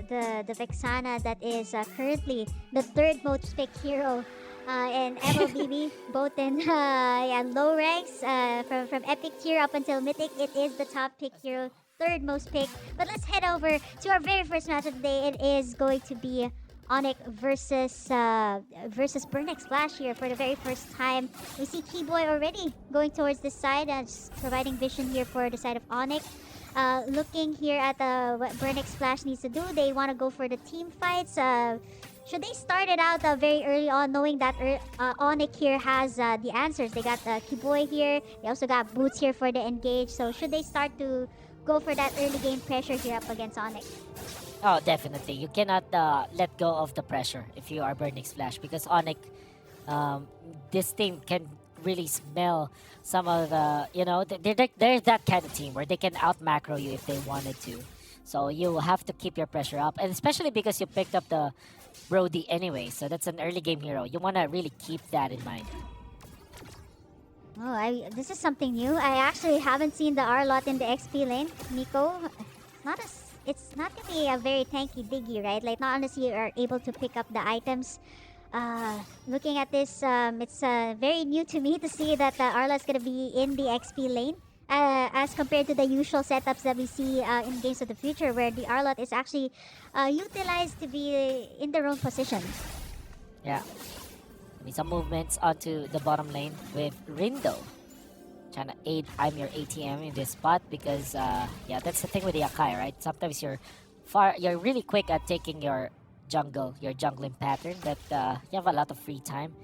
the Vexana that is currently the third most picked hero in MLBB, both in low ranks from epic tier up until mythic. It is the top pick hero, third most picked. But let's head over to our very first match of the day. It is going to be Onic versus Burnex Splash here for the very first time. We see Keyboy already going towards this side and just providing vision here for the side of Onic. Looking here at what Burnex Splash needs to do, they want to go for the team fights. Should they start it out very early on, knowing that Onic here has the answers? They got Keyboy here. They also got Boots here for the engage. So should they start to go for that early game pressure here up against Onic? Oh, definitely. You cannot let go of the pressure if you are Burning Splash, because Onic, this team can really smell some of the, they're that kind of team where they can out macro you if they wanted to. So you have to keep your pressure up, and especially because you picked up the Brody anyway, so that's an early game hero. You want to really keep that in mind. Oh, this is something new. I actually haven't seen the R-Lot in the XP lane. Nico, it's not gonna be a very tanky diggy, right? Like, not unless you are able to pick up the items. Looking at this, it's very new to me to see that R-Lot's gonna be in the XP lane. As compared to the usual setups that we see in Games of the Future, where the R-Lot is actually utilized to be in their own position. Yeah. Some movements onto the bottom lane with Rindo. Trying to aid I'm your ATM in this spot because, yeah, that's the thing with the Akai, right? Sometimes you're really quick at taking your jungling pattern that you have a lot of free time.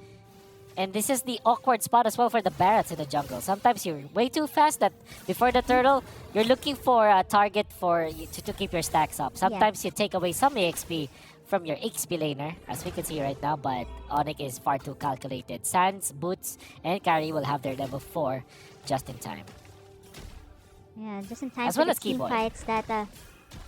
And this is the awkward spot as well for the Barats in the jungle. Sometimes you're way too fast that before the turtle, you're looking for a target for you to keep your stacks up. Sometimes you take away some EXP from your XP laner, as we can see right now, but Onic is far too calculated. Sans, Boots, and Carry will have their level 4 just in time. Yeah, just in time as for well the as team Keyboy. fights that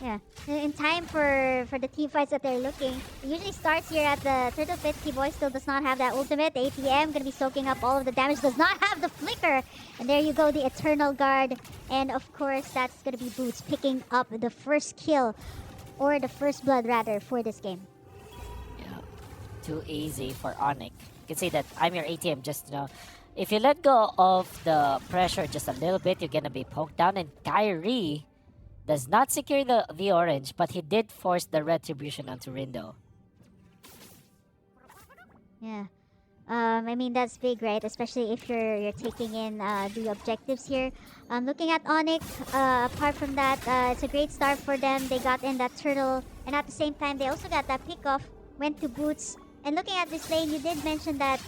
yeah, in time for the team fights that they're looking. It usually starts here at the Turtle Pit. Keyboy still does not have that ultimate. The ATM gonna be soaking up all of the damage. Does not have the flicker. And there you go, the Eternal Guard. And of course, that's gonna be Boots picking up the first kill, or the first blood rather, for this game. Yeah, too easy for Onic. You can see that I'm your ATM. Just if you let go of the pressure just a little bit, you're gonna be poked down. And Kyrie does not secure the orange, but he did force the retribution onto Rindo. Yeah. I mean, that's big, right? Especially if you're taking in the objectives here. Looking at Onic, apart from that, it's a great start for them. They got in that turtle, and at the same time, they also got that pickoff, went to Boots. And looking at this lane, you did mention that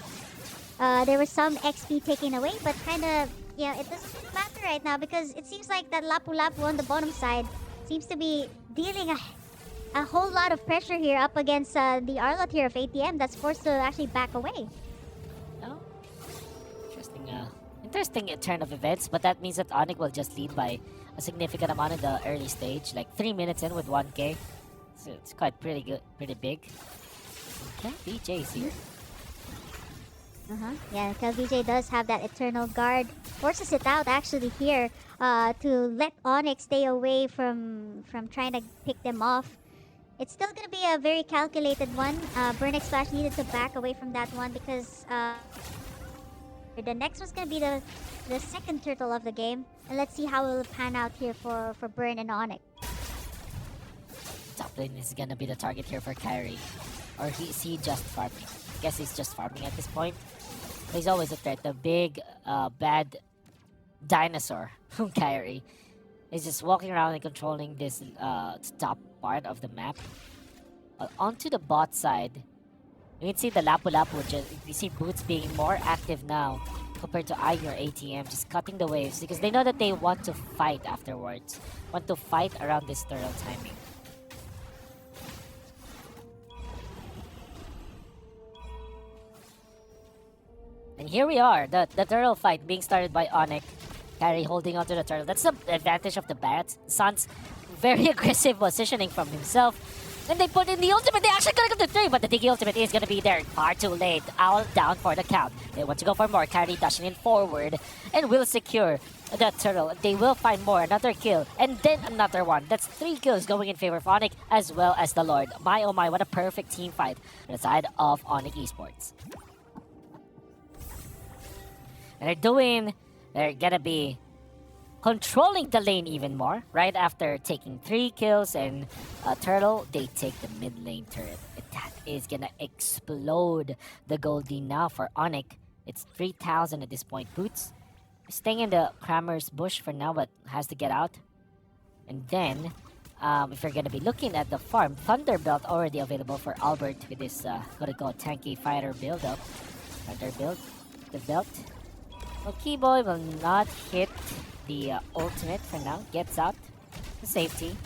there was some XP taken away, but kind of, it doesn't matter right now because it seems like that Lapu Lapu on the bottom side seems to be dealing a whole lot of pressure here up against the R-Lot here of ATM that's forced to actually back away. Oh, interesting turn of events, but that means that Onic will just lead by a significant amount in the early stage, like 3 minutes in with 1k. So it's quite pretty good, pretty big. Okay, BJ's here. Yeah, KLBJ does have that Eternal Guard. Forces it out actually here to let Onic stay away from trying to pick them off. It's still going to be a very calculated one. Burnex Splash needed to back away from that one because the next one's going to be the second turtle of the game. And let's see how it will pan out here for Burn and Onic. Top lane is going to be the target here for Kyrie. Or is he just farming? I guess he's just farming at this point. He's always a threat. The big, bad dinosaur from Kyrie is just walking around and controlling this top part of the map. Onto the bot side, you can see the Lapu Lapu. You see Boots being more active now compared to I'm your ATM, just cutting the waves because they know that they want to fight afterwards. Want to fight around this turtle timing. And here we are, the turtle fight being started by Onic. Kyrie holding onto the turtle. That's the advantage of the Barats. Sun's very aggressive positioning from himself. And they put in the ultimate. They actually gonna get the 3, but the Diggy ultimate is gonna be there. Far too late. Owl down for the count. They want to go for more. Kyrie dashing in forward and will secure that turtle. They will find more. Another kill. And then another one. That's 3 kills going in favor of Onic as well as the Lord. My oh my, what a perfect team fight on the side of Onic Esports. And they're gonna be controlling the lane even more. Right after taking 3 kills and a turtle, they take the mid lane turret. That is gonna explode the Goldie now for Onic. It's 3,000 at this point. Boots staying in the Kramer's bush for now, but has to get out. And then, if you're gonna be looking at the farm, Thunderbelt already available for Albert with this what I call tanky fighter build up. Thunder build, the belt. Well, Keyboy will not hit the ultimate for now. Gets out to safety.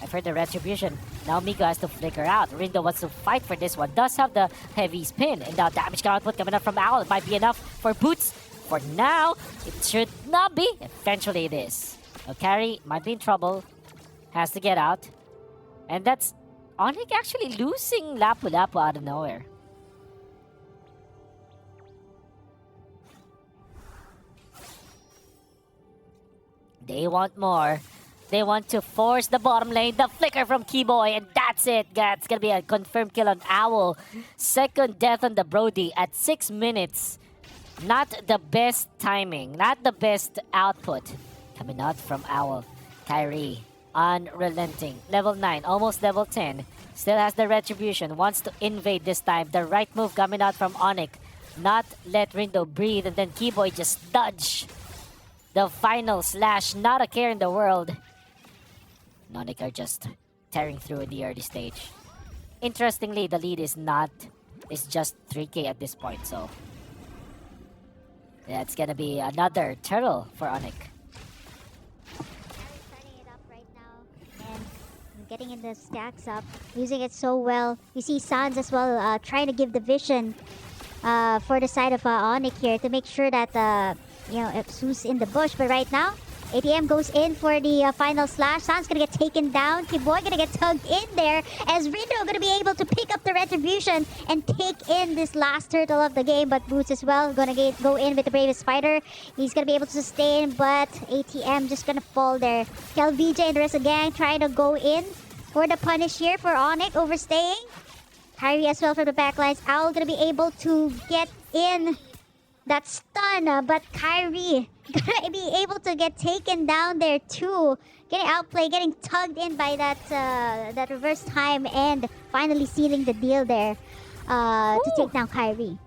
I've heard the retribution. Now Miko has to flicker out. Rindo wants to fight for this one. Does have the heavy spin. And now damage output coming up from Owl. It might be enough for Boots. For now, it should not be. Eventually it is. Carry might be in trouble. Has to get out. And that's Onic actually losing Lapu Lapu out of nowhere. They want more. They want to force the bottom lane. The flicker from Keyboy, and that's it. That's gonna be a confirmed kill on Owl. Second death on the Brody at 6 minutes. Not the best timing. Not the best output. Coming out from Owl. Kyrie, unrelenting. Level 9, almost level 10. Still has the retribution. Wants to invade this time. The right move coming out from Onic. Not let Rindo breathe, and then Keyboy just dodge. The final slash, not a care in the world. Onic are just tearing through in the early stage. Interestingly, the lead is just 3k at this point, so that's gonna be another turtle for Onic. Setting it up right now and getting in the stacks up, using it so well. You see Sans as well trying to give the vision for the side of Onic here to make sure that Zeus in the bush, but right now, ATM goes in for the final slash. Sans gonna get taken down. Keyboy gonna get tugged in there as Rindo gonna be able to pick up the retribution and take in this last turtle of the game. But Boots as well gonna go in with the bravest fighter. He's gonna be able to sustain, but ATM just gonna fall there. VJ and the rest of the gang trying to go in for the punish here for Onic overstaying. Kyrie as well from the backlines. Owl gonna be able to get in that stun, but Kyrie gonna be able to get taken down there too. Getting outplayed, getting tugged in by that reverse time, and finally sealing the deal there to take down Kyrie.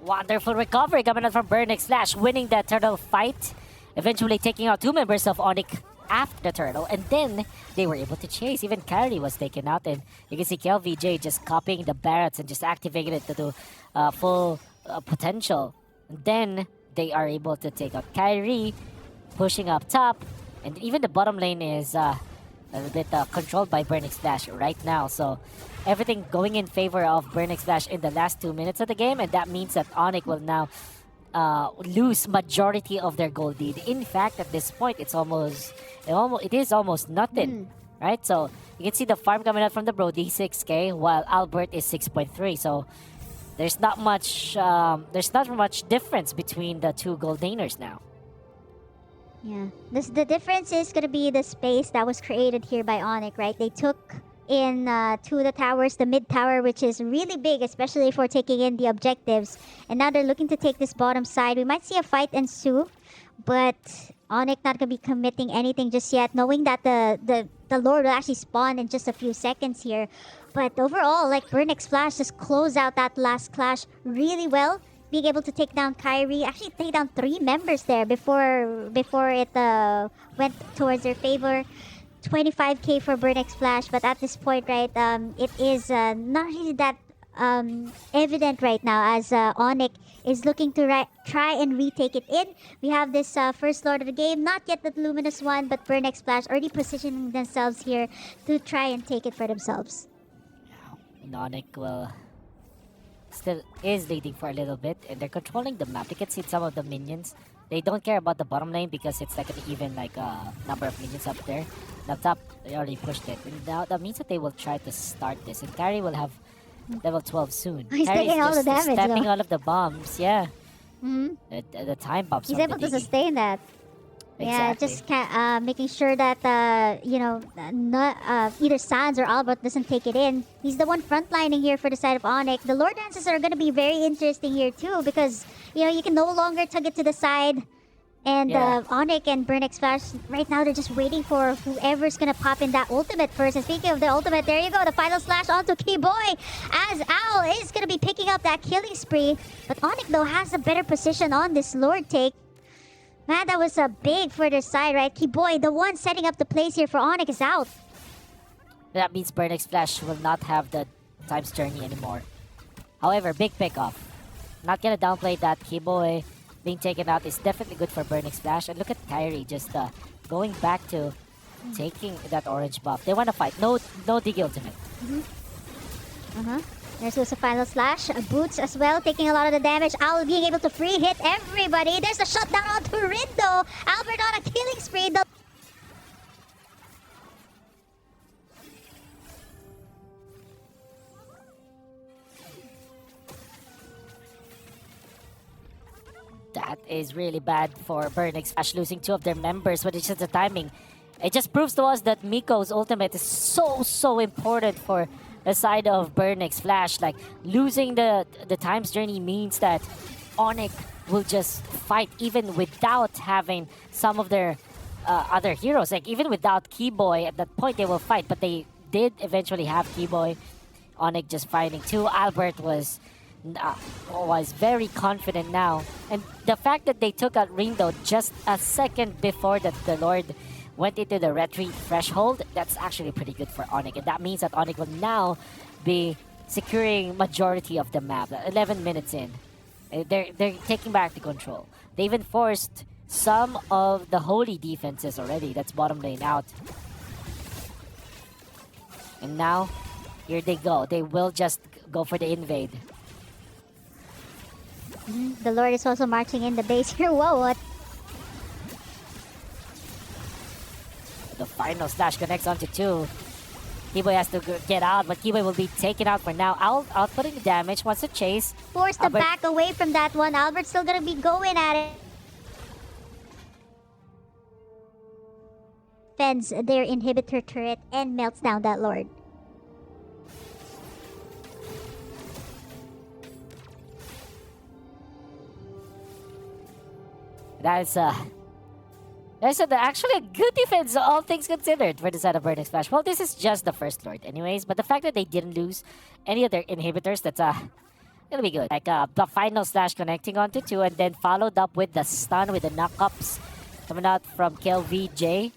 Wonderful recovery coming out from Burnix Slash, winning that turtle fight. Eventually taking out 2 members of Onic after the turtle, and then they were able to chase. Even Kyrie was taken out, and you can see VJ just copying the barrets and just activating it to do full potential. And then they are able to take out Kyrie, pushing up top, and even the bottom lane is a little bit controlled by Burnix Slash right now. So everything going in favor of Burnix Slash in the last 2 minutes of the game, and that means that Onic will now lose majority of their gold lead. In fact, at this point, it is almost nothing, right? So you can see the farm coming out from the Brody, 6k, while Albert is 6.3. So there's not much difference between the two gold laners now. Yeah, the difference is gonna be the space that was created here by Onic, right? They took in to the towers, the mid tower, which is really big, especially for taking in the objectives. And now they're looking to take this bottom side. We might see a fight ensue, but Onic not gonna be committing anything just yet, knowing that the Lord will actually spawn in just a few seconds here. But overall, like Burnix Flash just close out that last clash really well, being able to take down Kyrie, actually take down 3 members there before it went towards their favor. 25k for Burnix Flash, but at this point, right, it is not really that evident right now as Onic is looking to try and retake it in. We have this first Lord of the game, not yet the Luminous one, but Burnix Flash already positioning themselves here to try and take it for themselves. Onic will still is leading for a little bit, and they're controlling the map. You can see some of the minions. They don't care about the bottom lane because it's like an even number of minions up there. Up top, they already pushed it. And now that means that they will try to start this. And Kyrie will have level 12 soon. He's Kyrie's taking all the damage, stepping though. all of the bombs, yeah. Mm-hmm. The time bombs. He's able to sustain that. Yeah, Exactly. just making sure that not either Sans or Albert doesn't take it in. He's the one frontlining here for the side of Onic. The Lord dances are gonna be very interesting here too because you can no longer tug it to the side. And Yeah. Onic and Burnix Flash right now they're just waiting for whoever's gonna pop in that ultimate first. And speaking of the ultimate, there you go, the final slash onto Keyboy as Owl is gonna be picking up that killing spree. But Onic though has a better position on this Lord take. Man, that was a big for their side, right? Keyboy, the one setting up the plays here for Onic is out. That means Burnix Flash will not have the Time's Journey anymore. However, big pickoff. Not gonna downplay that. Keyboy being taken out is definitely good for Burnix Flash. And look at Kyrie just going back to taking that orange buff. They want to fight. No Dig ultimate. There's also final slash. Boots as well, taking a lot of the damage. Owl being able to free hit everybody. There's a shutdown onto Rindo. Albert on a killing spree. That is really bad for Burnix Flash, losing 2 of their members, but it's just the timing. It just proves to us that Miko's ultimate is so important for the side of Burnix Flash. Like, losing the Time's Journey means that Onic will just fight even without having some of their other heroes. Like, even without Keyboy, at that point they will fight, but they did eventually have Keyboy. Onic just fighting too. Albert was very confident now. And the fact that they took out Rindo just a second before that the Lord went into the retreat threshold, that's actually pretty good for Onic. And that means that Onic will now be securing majority of the map. 11 minutes in. They're taking back the control. They even forced some of the holy defenses already. That's bottom lane out. And now, here they go. They will just go for the invade. The Lord is also marching in the base here. Whoa, what? The final slash connects onto 2. Keyboy has to get out, but Keyboy will be taken out for now. Outputting the damage, wants to chase. Forced to back away from that one. Albert's still gonna be going at it. Fends their inhibitor turret and melts down that Lord. That's actually a good defense, all things considered, for the side of Burnix Flash. Well, this is just the first Lord anyways, but the fact that they didn't lose any of their inhibitors, that's gonna be good. Like the final slash connecting onto 2, and then followed up with the stun with the knockups coming out from KLVJ.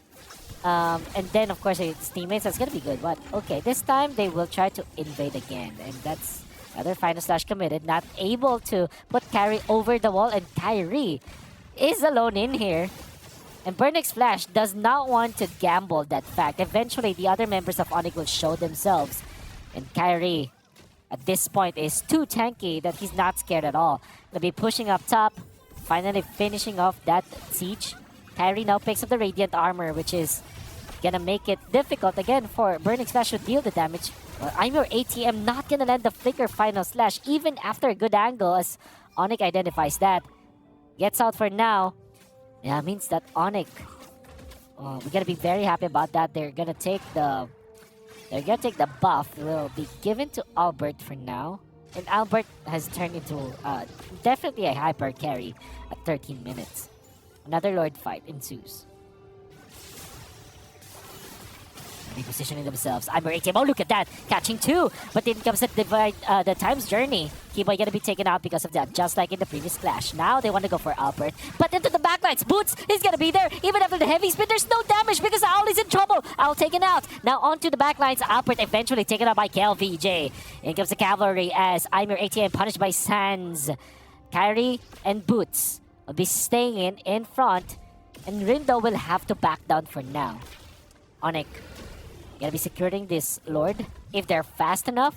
And then, of course, his teammates, that's gonna be good. But, okay, this time they will try to invade again, and that's another final slash committed, not able to put Kyrie over the wall, and Kyrie is alone in here. And Burnix Flash does not want to gamble that fact. Eventually, the other members of Onic will show themselves. And Kyrie, at this point, is too tanky that he's not scared at all. Gonna be pushing up top, finally finishing off that siege. Kyrie now picks up the Radiant Armor, which is gonna make it difficult again for Burnix Flash to deal the damage. Well, I'm your ATM, not gonna land the Flicker final slash, even after a good angle, as Onic identifies that. Gets out for now. Yeah, it means that Onic, we gotta be very happy about that. They're gonna take the buff. It will be given to Albert for now. And Albert has turned into definitely a hyper carry at 13 minutes. Another Lord fight ensues. Repositioning themselves. I'm your ATM. Oh, look at that. Catching 2. But then comes the Time's Journey. Keyboy gonna be taken out because of that, just like in the previous clash. Now they want to go for Albert. But into the backlines. Boots is gonna be there. Even after the heavy spin, there's no damage because Owl is in trouble. Owl taken out. Now onto the backlines. Albert eventually taken out by KLVJ. In comes the cavalry as I'm your ATM punished by Sans. Kyrie and Boots will be staying in front. And Rindo will have to back down for now. Onic gonna be securing this Lord if they're fast enough.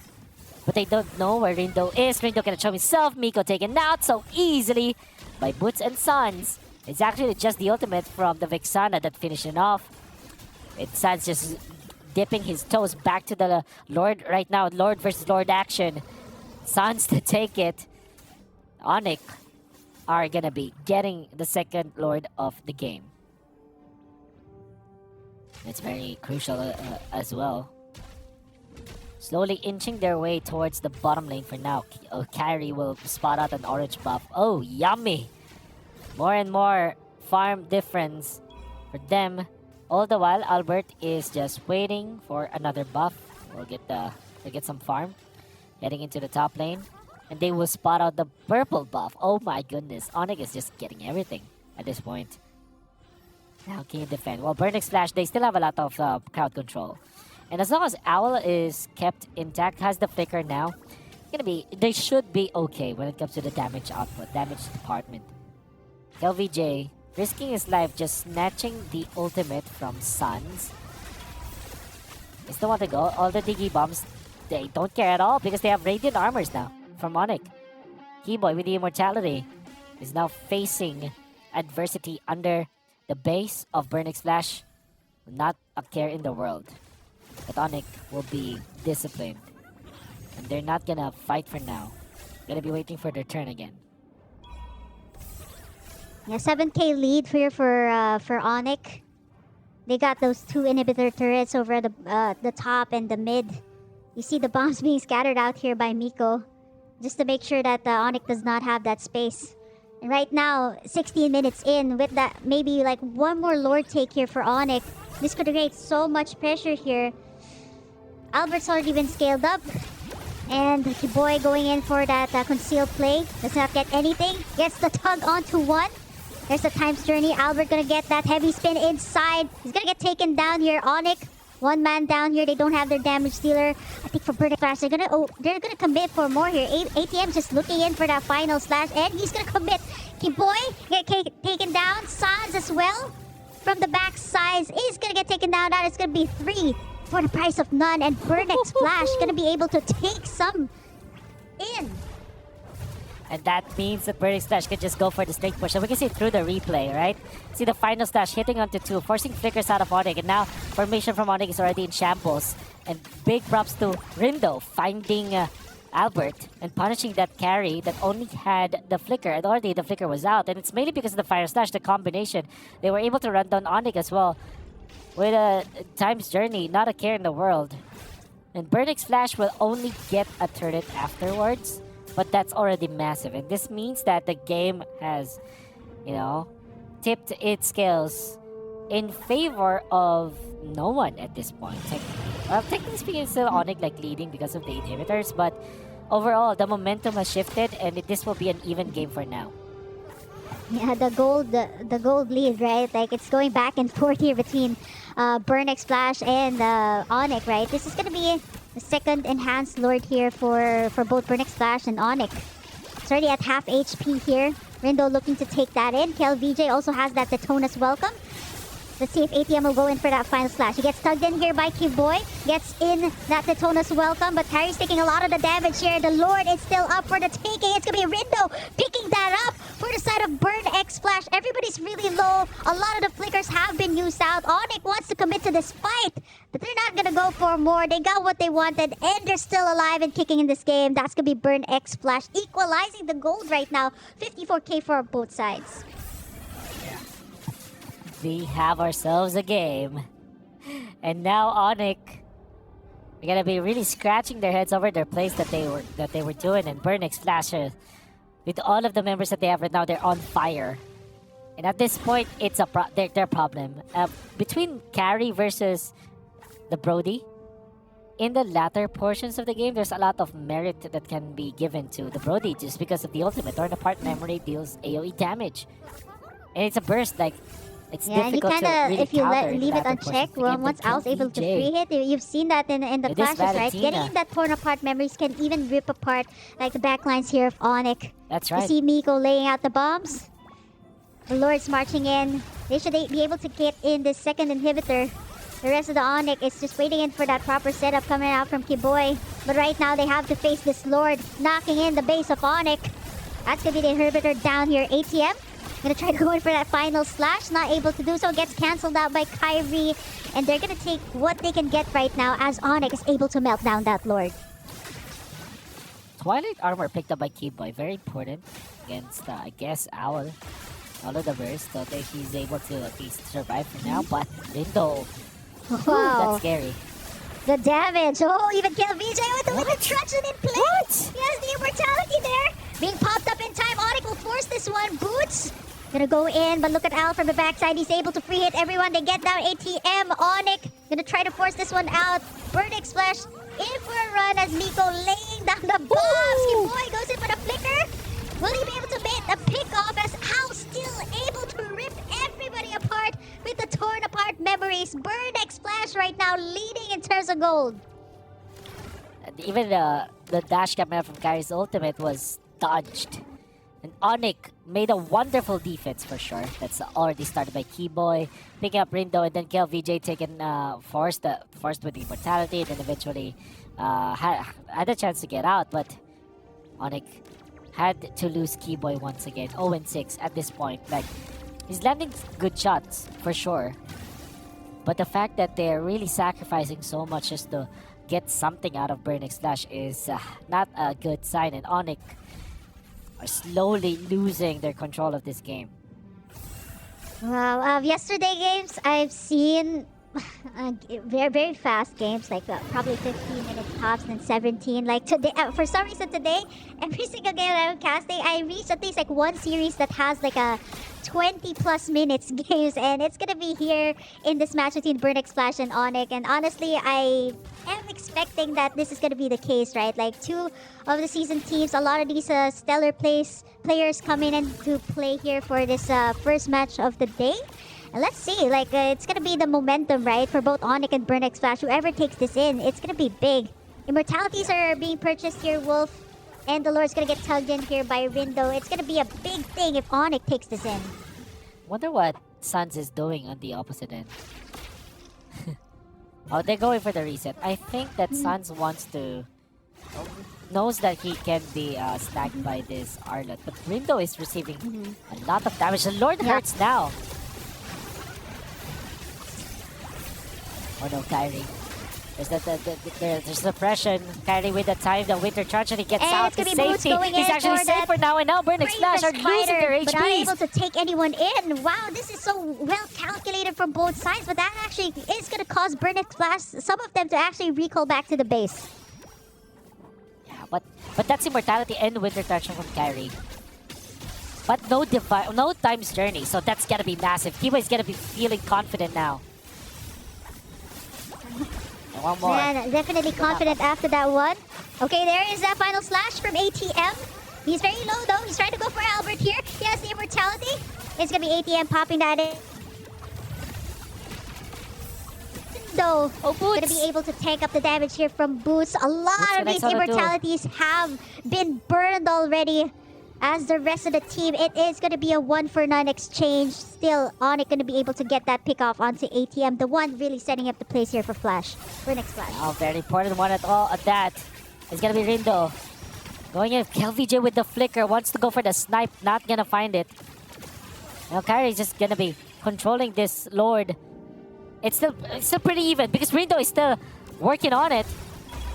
But they don't know where Rindo is. Rindo gonna show himself. Miko taken out so easily by Boots and Sons. It's actually just the ultimate from the Vexana that finished it off. It's Sans just dipping his toes back to the Lord right now. Lord versus Lord action. Sons to take it. Onic are gonna be getting the second Lord of the game. It's very crucial as well. Slowly inching their way towards the bottom lane for now. Kyrie will spot out an orange buff. Oh, yummy! More and more farm difference for them. All the while, Albert is just waiting for another buff. We'll get some farm. Heading into the top lane. And they will spot out the purple buff. Oh my goodness. Onic is just getting everything at this point. Now can you defend? Well, Burning Splash, they still have a lot of crowd control. And as long as Owl is kept intact, has the flicker now, they should be okay when it comes to the damage output, damage department. LVJ risking his life just snatching the ultimate from Suns. They still want to go. All the Diggy bombs, they don't care at all because they have Radiant Armors now from Onic. Keyboy with the Immortality is now facing adversity under the base of Burning Splash. Not a care in the world. But Onic will be disciplined. And they're not gonna fight for now. Gonna be waiting for their turn again. Yeah, 7k lead here for Onic. They got those 2 inhibitor turrets over the top and the mid. You see the bombs being scattered out here by Miko, just to make sure that Onic does not have that space. And right now, 16 minutes in, with that maybe like one more Lord take here for Onic, this could create so much pressure here. Albert's already been scaled up. And the boy going in for that concealed play. Does not get anything. Gets the tug onto one. There's the time's journey. Albert gonna get that heavy spin inside. He's gonna get taken down here. Onic, one man down here. They don't have their damage dealer. I think for Burning Splash, they're gonna commit for more here. ATM just looking in for that final slash, and he's gonna commit. Boy get taken down. Sans as well from the back side is gonna get taken down. Now it's gonna be 3 for the price of none, and Burning Splash gonna be able to take some in. And that means that Burning Splash can just go for the snake push. And we can see through the replay, right? See the final slash hitting onto 2, forcing flickers out of Onic. And now formation from Onic is already in shambles. And big props to Rindo finding Albert and punishing that carry that only had the flicker. And already the flicker was out. And it's mainly because of the fire slash, the combination. They were able to run down Onic as well. With a time's journey, not a care in the world. And Burning Splash will only get a turret afterwards. But that's already massive. And this means that the game has, tipped its scales in favor of no one at this point. Technically speaking, it's still Onic leading because of the inhibitors. But overall, the momentum has shifted. And this will be an even game for now. Yeah, the gold lead, right? Like, it's going back and forth here between Burning Splash and Onic, right? This is gonna be the second enhanced Lord here for both Burning Splash and Onic. It's already at half HP here. Rindo looking to take that in. KLVJ also has that Detona's Welcome. Let's see if ATM will go in for that final slash. He gets tugged in here by Boy. Gets in that Detona's Welcome, but Harry's taking a lot of the damage here. The Lord is still up for the taking. It's going to be Rindo picking that up for the side of Burn X Splash. Everybody's really low. A lot of the flickers have been used out. Onic wants to commit to this fight, but they're not going to go for more. They got what they wanted, and they're still alive and kicking in this game. That's going to be Burn X Splash, equalizing the gold right now. 54k for both sides. We have ourselves a game. And now Onic are gonna be really scratching their heads over their plays that they were doing, and Burning Splash, with all of the members that they have right now, they're on fire. And at this point, it's their problem. Between carry versus the Brody, in the latter portions of the game, there's a lot of merit that can be given to the Brody just because of the ultimate. Torn Apart Memory deals AoE damage. And it's a burst, it's and you difficult to really if you leave it latter unchecked, portions of the game, once but Owl's able to VJ, free hit, you've seen that in the it is clashes, right? Valentina. Getting that torn apart memories can even rip apart the backlines here of Onic. That's You right. see Miko laying out the bombs. The Lord's marching in. They should be able to get in this second inhibitor. The rest of the Onic is just waiting in for that proper setup coming out from Kiboy. But right now they have to face this Lord knocking in the base of Onic. That's gonna be the inhibitor down here. ATM gonna try to go in for that final slash. Not able to do so. Gets cancelled out by Kyrie. And they're gonna take what they can get right now as Onic is able to melt down that Lord. Twilight Armor picked up by Keyboy. Very important against, I guess, Owl. All of the burst, so that he's able to at least survive for now. But Lindo Wow. That's scary. The damage. Oh, even kill VJ with the limit traction in play. What? He has the immortality there. Being popped up in time. Onic will force this one. Boots. Gonna go in, but look at Al from the backside. He's able to free hit everyone. They get down ATM. Onic gonna try to force this one out. Burnick Splash in for a run as Miko laying down the bombs. Your boy goes in for the flicker. Will he be able to make a pick off as Al still able to rip everybody apart with the torn apart memories? Burnick Splash right now leading in terms of gold. And even the dash camera from Kyrie's ultimate was dodged. And Onic made a wonderful defense for sure. That's already started by Keyboy, picking up Rindo, and then KLVJ taken forced with the immortality, and then eventually had a chance to get out, but Onic had to lose Keyboy once again. 0-6 at this point. Like, he's landing good shots for sure, but the fact that they're really sacrificing so much just to get something out of Burnick Slash is not a good sign, and Onic are slowly losing their control of this game. Wow, yesterday games I've seen very very fast games, like probably 15 minutes tops, then 17. Like today, for some reason today, every single game that I'm casting, I reached at least like one series that has like a 20 plus minutes games, and it's gonna be here in this match between Burnick Splash and Onic. And honestly, I am expecting that this is gonna be the case, right? Like two of the season teams, a lot of these stellar players come in and to play here for this first match of the day. And let's see, like it's gonna be the momentum, right, for both Onic and Burnick Splash. Whoever takes this in, it's gonna be big. Immortalities are being purchased here, Wolf. And the Lord's gonna get tugged in here by Rindo. It's gonna be a big thing if Onic takes this in. Wonder what Suns is doing on the opposite end. Oh, they're going for the reset. I think that Suns wants to... knows that he can be snagged by this Arlot. But Rindo is receiving a lot of damage. The Lord hurts now. Oh no, Kyrie. There's the pressure. Kyrie with the time, the winter tragedy gets And out it's gonna to be Boots safety. going He's in actually for safer that now, and now Burnick Splash are losing their but not able HPs. to take anyone in. Wow, this is so well calculated from both sides, but that actually is gonna cause Burnick Splash, some of them, to actually recall back to the base. Yeah, but that's immortality and winter traction from Kyrie. But no time's journey, so that's gonna be massive. Kiwa is gonna be feeling confident now. And one more. Man, definitely confident after that one. Okay, there is that final slash from ATM. He's very low though. He's trying to go for Albert here. He has the immortality. It's gonna be ATM popping that in. Though, Oh, gonna Boots! be able to tank up the damage here from Boots. A lot Boots of with these Exodo too. immortalities have been burned already. As the rest of the team, it is going to be a 1-for-9 exchange. Still, Onic going to be able to get that pick off onto ATM. The one really setting up the place here for Flash. For next Flash. Oh, very important one at all. At that, it's gonna be Rindo going in. KLVJ with the flicker wants to go for the snipe, not gonna find it. Now Kyrie's just gonna be controlling this Lord. It's still pretty even because Rindo is still working on it.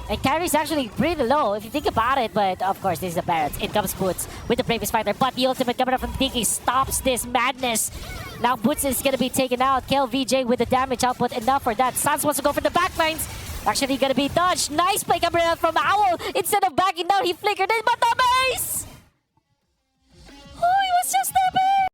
And Kyrie's actually pretty low if you think about it, but of course this is the Barretts. In comes Boots with the Bravest Fighter, but the ultimate coming up from Tiki stops this madness. Now Boots is gonna be taken out. KLVJ with the damage output enough for that. Sans wants to go for the backlines. Actually gonna be dodged. Nice play coming out from Owl. Instead of backing down, he flickered in, but the base! Oh, he was just there,